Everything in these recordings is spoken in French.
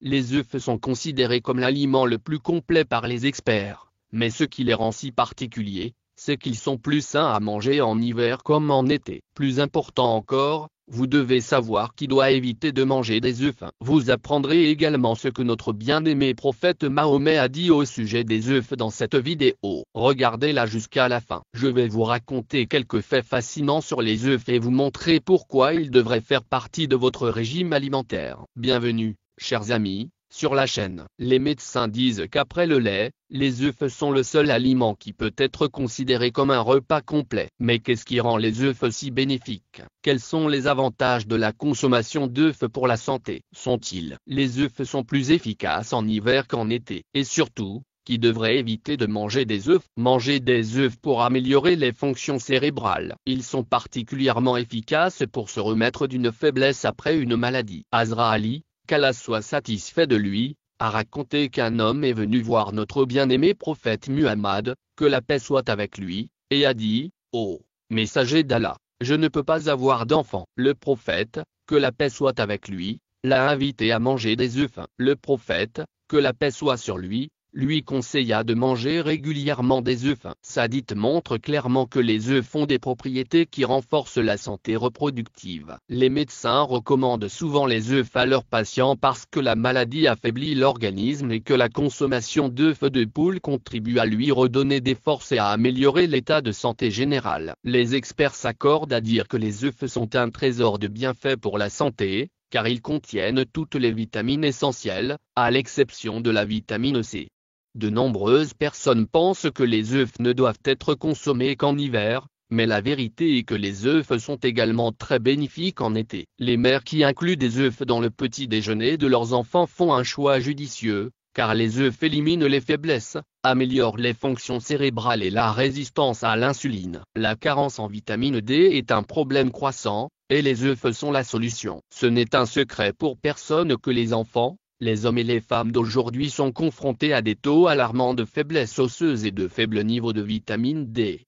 Les œufs sont considérés comme l'aliment le plus complet par les experts, mais ce qui les rend si particuliers, c'est qu'ils sont plus sains à manger en hiver comme en été. Plus important encore, vous devez savoir qui doit éviter de manger des œufs. Vous apprendrez également ce que notre bien-aimé prophète Mahomet a dit au sujet des œufs dans cette vidéo. Regardez-la jusqu'à la fin. Je vais vous raconter quelques faits fascinants sur les œufs et vous montrer pourquoi ils devraient faire partie de votre régime alimentaire. Bienvenue, chers amis, sur la chaîne. Les médecins disent qu'après le lait, les œufs sont le seul aliment qui peut être considéré comme un repas complet. Mais qu'est-ce qui rend les œufs si bénéfiques? Quels sont les avantages de la consommation d'œufs pour la santé? Les œufs sont plus efficaces en hiver qu'en été? Et surtout, qui devrait éviter de manger des œufs? Manger des œufs pour améliorer les fonctions cérébrales. Ils sont particulièrement efficaces pour se remettre d'une faiblesse après une maladie. Azra Ali, qu'Allah soit satisfait de lui, a raconté qu'un homme est venu voir notre bien-aimé prophète Muhammad, que la paix soit avec lui, et a dit, « Oh, messager d'Allah, je ne peux pas avoir d'enfant. » Le prophète, que la paix soit avec lui, l'a invité à manger des œufs. Le prophète, que la paix soit sur lui conseilla de manger régulièrement des œufs. Sa hadith montre clairement que les œufs ont des propriétés qui renforcent la santé reproductive. Les médecins recommandent souvent les œufs à leurs patients parce que la maladie affaiblit l'organisme et que la consommation d'œufs de poule contribue à lui redonner des forces et à améliorer l'état de santé général. Les experts s'accordent à dire que les œufs sont un trésor de bienfaits pour la santé, car ils contiennent toutes les vitamines essentielles, à l'exception de la vitamine C. De nombreuses personnes pensent que les œufs ne doivent être consommés qu'en hiver, mais la vérité est que les œufs sont également très bénéfiques en été. Les mères qui incluent des œufs dans le petit déjeuner de leurs enfants font un choix judicieux, car les œufs éliminent les faiblesses, améliorent les fonctions cérébrales et la résistance à l'insuline. La carence en vitamine D est un problème croissant, et les œufs sont la solution. Ce n'est un secret pour personne que les enfants, les hommes et les femmes d'aujourd'hui sont confrontés à des taux alarmants de faiblesse osseuse et de faible niveau de vitamine D.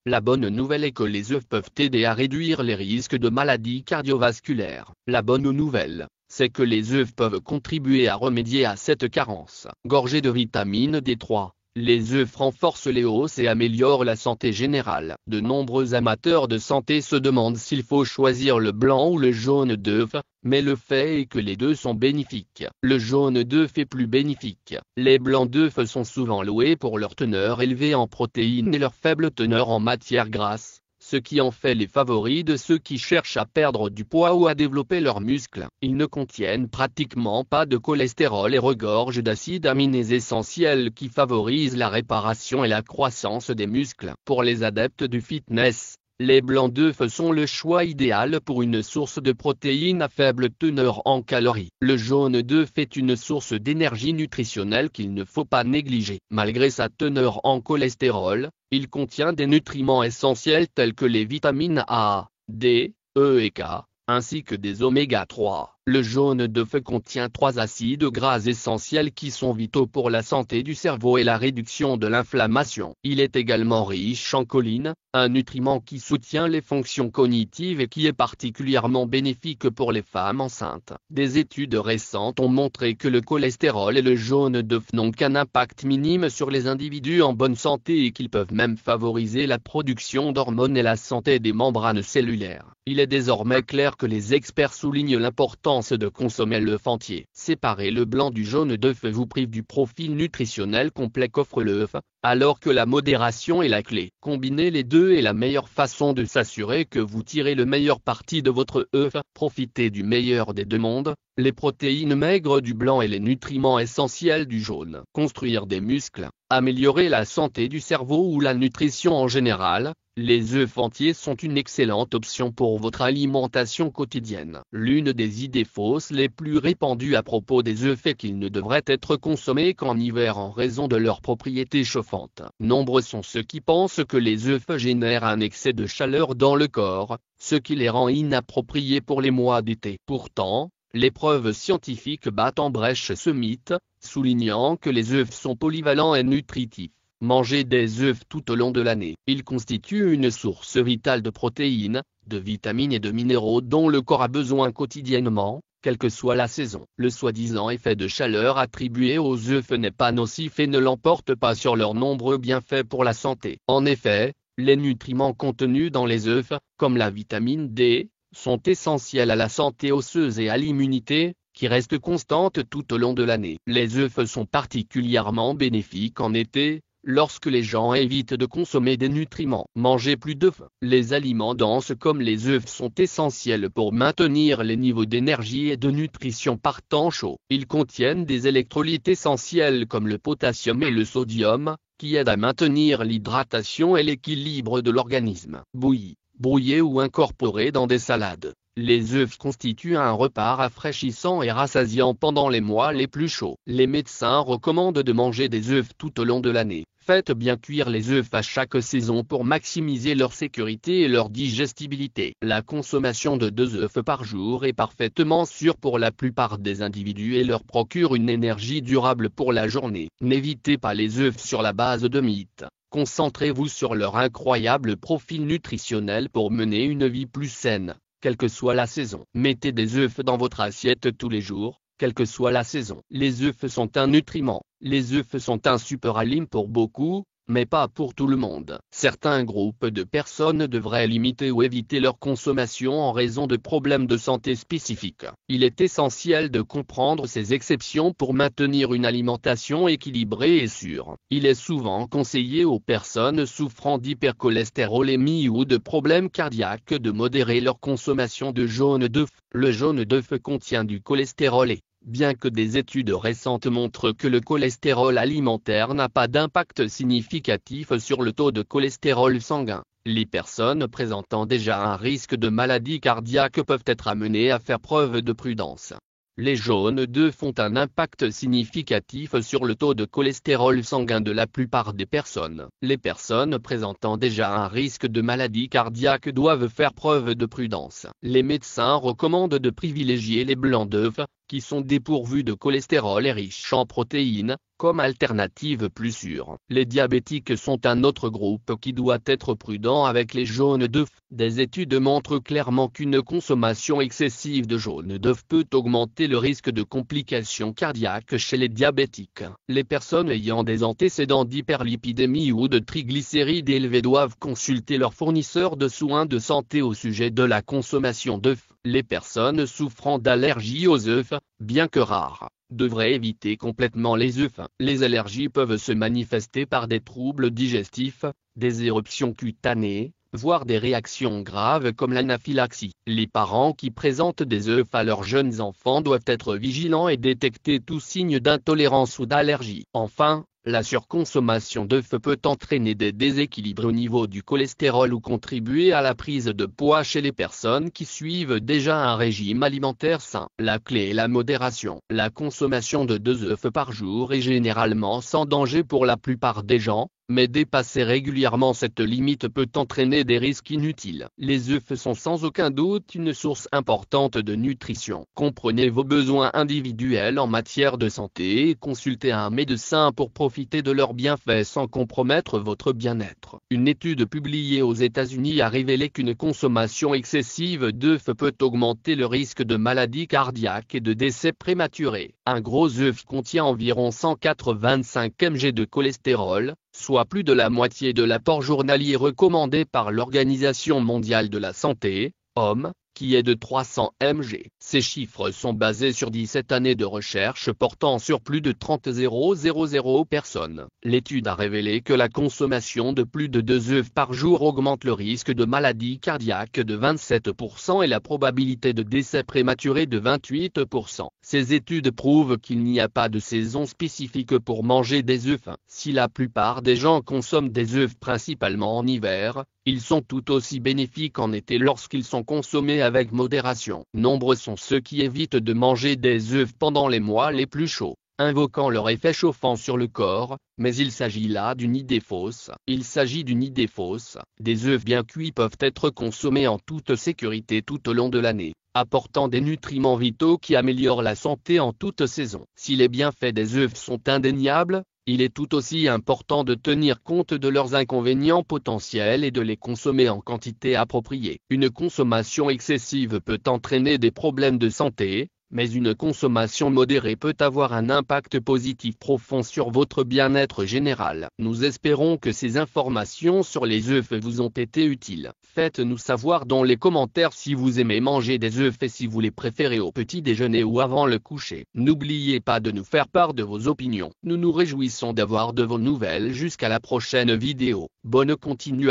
La bonne nouvelle est que les œufs peuvent aider à réduire les risques de maladies cardiovasculaires. La bonne nouvelle, c'est que les œufs peuvent contribuer à remédier à cette carence. Gorgés de vitamine D3, les œufs renforcent les os et améliorent la santé générale. De nombreux amateurs de santé se demandent s'il faut choisir le blanc ou le jaune d'œuf, mais le fait est que les deux sont bénéfiques. Le jaune d'œuf est plus bénéfique. Les blancs d'œuf sont souvent loués pour leur teneur élevée en protéines et leur faible teneur en matières grasses, ce qui en fait les favoris de ceux qui cherchent à perdre du poids ou à développer leurs muscles. Ils ne contiennent pratiquement pas de cholestérol et regorgent d'acides aminés essentiels qui favorisent la réparation et la croissance des muscles. Pour les adeptes du fitness, les blancs d'œufs sont le choix idéal pour une source de protéines à faible teneur en calories. Le jaune d'œuf est une source d'énergie nutritionnelle qu'il ne faut pas négliger. Malgré sa teneur en cholestérol, il contient des nutriments essentiels tels que les vitamines A, D, E et K, ainsi que des oméga 3. Le jaune d'œuf contient 3 acides gras essentiels qui sont vitaux pour la santé du cerveau et la réduction de l'inflammation. Il est également riche en choline, un nutriment qui soutient les fonctions cognitives et qui est particulièrement bénéfique pour les femmes enceintes. Des études récentes ont montré que le cholestérol et le jaune d'œuf n'ont qu'un impact minime sur les individus en bonne santé et qu'ils peuvent même favoriser la production d'hormones et la santé des membranes cellulaires. Il est désormais clair que les experts soulignent l'importance de consommer l'œuf entier. Séparer le blanc du jaune d'œuf vous prive du profil nutritionnel complet qu'offre l'œuf, alors que la modération est la clé. Combiner les deux est la meilleure façon de s'assurer que vous tirez le meilleur parti de votre œuf. Profitez du meilleur des deux mondes, les protéines maigres du blanc et les nutriments essentiels du jaune. Construire des muscles, améliorer la santé du cerveau ou la nutrition en général, les œufs entiers sont une excellente option pour votre alimentation quotidienne. L'une des idées fausses les plus répandues à propos des œufs est qu'ils ne devraient être consommés qu'en hiver en raison de leurs propriétés chauffantes. Nombreux sont ceux qui pensent que les œufs génèrent un excès de chaleur dans le corps, ce qui les rend inappropriés pour les mois d'été. Pourtant, les preuves scientifiques battent en brèche ce mythe, soulignant que les œufs sont polyvalents et nutritifs. Manger des œufs tout au long de l'année. Ils constituent une source vitale de protéines, de vitamines et de minéraux dont le corps a besoin quotidiennement, quelle que soit la saison. Le soi-disant effet de chaleur attribué aux œufs n'est pas nocif et ne l'emporte pas sur leurs nombreux bienfaits pour la santé. En effet, les nutriments contenus dans les œufs, comme la vitamine D, sont essentiels à la santé osseuse et à l'immunité, qui reste constante tout au long de l'année. Les œufs sont particulièrement bénéfiques en été, lorsque les gens évitent de consommer des nutriments. Mangez plus d'œufs. Les aliments denses comme les œufs sont essentiels pour maintenir les niveaux d'énergie et de nutrition par temps chaud. Ils contiennent des électrolytes essentiels comme le potassium et le sodium, qui aident à maintenir l'hydratation et l'équilibre de l'organisme. Bouillis, brouillés ou incorporés dans des salades. Les œufs constituent un repas rafraîchissant et rassasiant pendant les mois les plus chauds. Les médecins recommandent de manger des œufs tout au long de l'année. Faites bien cuire les œufs à chaque saison pour maximiser leur sécurité et leur digestibilité. La consommation de 2 œufs par jour est parfaitement sûre pour la plupart des individus et leur procure une énergie durable pour la journée. N'évitez pas les œufs sur la base de mythes. Concentrez-vous sur leur incroyable profil nutritionnel pour mener une vie plus saine, quelle que soit la saison. Mettez des œufs dans votre assiette tous les jours, quelle que soit la saison. Les œufs sont un nutriment. Les œufs sont un super aliment pour beaucoup, mais pas pour tout le monde. Certains groupes de personnes devraient limiter ou éviter leur consommation en raison de problèmes de santé spécifiques. Il est essentiel de comprendre ces exceptions pour maintenir une alimentation équilibrée et sûre. Il est souvent conseillé aux personnes souffrant d'hypercholestérolémie ou de problèmes cardiaques de modérer leur consommation de jaune d'œuf. Le jaune d'œuf contient du cholestérol et, bien que des études récentes montrent que le cholestérol alimentaire n'a pas d'impact significatif sur le taux de cholestérol sanguin, les personnes présentant déjà un risque de maladie cardiaque peuvent être amenées à faire preuve de prudence. Les jaunes d'œufs ont un impact significatif sur le taux de cholestérol sanguin de la plupart des personnes. Les personnes présentant déjà un risque de maladie cardiaque doivent faire preuve de prudence. Les médecins recommandent de privilégier les blancs d'œufs, qui sont dépourvus de cholestérol et riches en protéines, comme alternative plus sûre. Les diabétiques sont un autre groupe qui doit être prudent avec les jaunes d'œufs. Des études montrent clairement qu'une consommation excessive de jaunes d'œufs peut augmenter le risque de complications cardiaques chez les diabétiques. Les personnes ayant des antécédents d'hyperlipidémie ou de triglycérides élevés doivent consulter leur fournisseur de soins de santé au sujet de la consommation d'œufs. Les personnes souffrant d'allergies aux œufs, bien que rares, devraient éviter complètement les œufs. Les allergies peuvent se manifester par des troubles digestifs, des éruptions cutanées, voire des réactions graves comme l'anaphylaxie. Les parents qui présentent des œufs à leurs jeunes enfants doivent être vigilants et détecter tout signe d'intolérance ou d'allergie. Enfin, la surconsommation d'œufs peut entraîner des déséquilibres au niveau du cholestérol ou contribuer à la prise de poids chez les personnes qui suivent déjà un régime alimentaire sain. La clé est la modération. La consommation de 2 œufs par jour est généralement sans danger pour la plupart des gens, mais dépasser régulièrement cette limite peut entraîner des risques inutiles. Les œufs sont sans aucun doute une source importante de nutrition. Comprenez vos besoins individuels en matière de santé et consultez un médecin pour profiter de leurs bienfaits sans compromettre votre bien-être. Une étude publiée aux États-Unis a révélé qu'une consommation excessive d'œufs peut augmenter le risque de maladies cardiaques et de décès prématurés. Un gros œuf contient environ 185 mg de cholestérol, soit plus de la moitié de l'apport journalier recommandé par l'Organisation mondiale de la santé, OMS, qui est de 300 mg. Ces chiffres sont basés sur 17 années de recherche portant sur plus de 30 000 personnes. L'étude a révélé que la consommation de plus de 2 œufs par jour augmente le risque de maladie cardiaque de 27% et la probabilité de décès prématuré de 28%. Ces études prouvent qu'il n'y a pas de saison spécifique pour manger des œufs. Si la plupart des gens consomment des œufs principalement en hiver, ils sont tout aussi bénéfiques en été lorsqu'ils sont consommés avec modération. Nombreux sont ceux qui évitent de manger des œufs pendant les mois les plus chauds, invoquant leur effet chauffant sur le corps, mais il s'agit là d'une idée fausse. Des œufs bien cuits peuvent être consommés en toute sécurité tout au long de l'année, apportant des nutriments vitaux qui améliorent la santé en toute saison. Si les bienfaits des œufs sont indéniables, il est tout aussi important de tenir compte de leurs inconvénients potentiels et de les consommer en quantité appropriée. Une consommation excessive peut entraîner des problèmes de santé, mais une consommation modérée peut avoir un impact positif profond sur votre bien-être général. Nous espérons que ces informations sur les œufs vous ont été utiles. Faites-nous savoir dans les commentaires si vous aimez manger des œufs et si vous les préférez au petit déjeuner ou avant le coucher. N'oubliez pas de nous faire part de vos opinions. Nous nous réjouissons d'avoir de vos nouvelles jusqu'à la prochaine vidéo. Bonne continuation.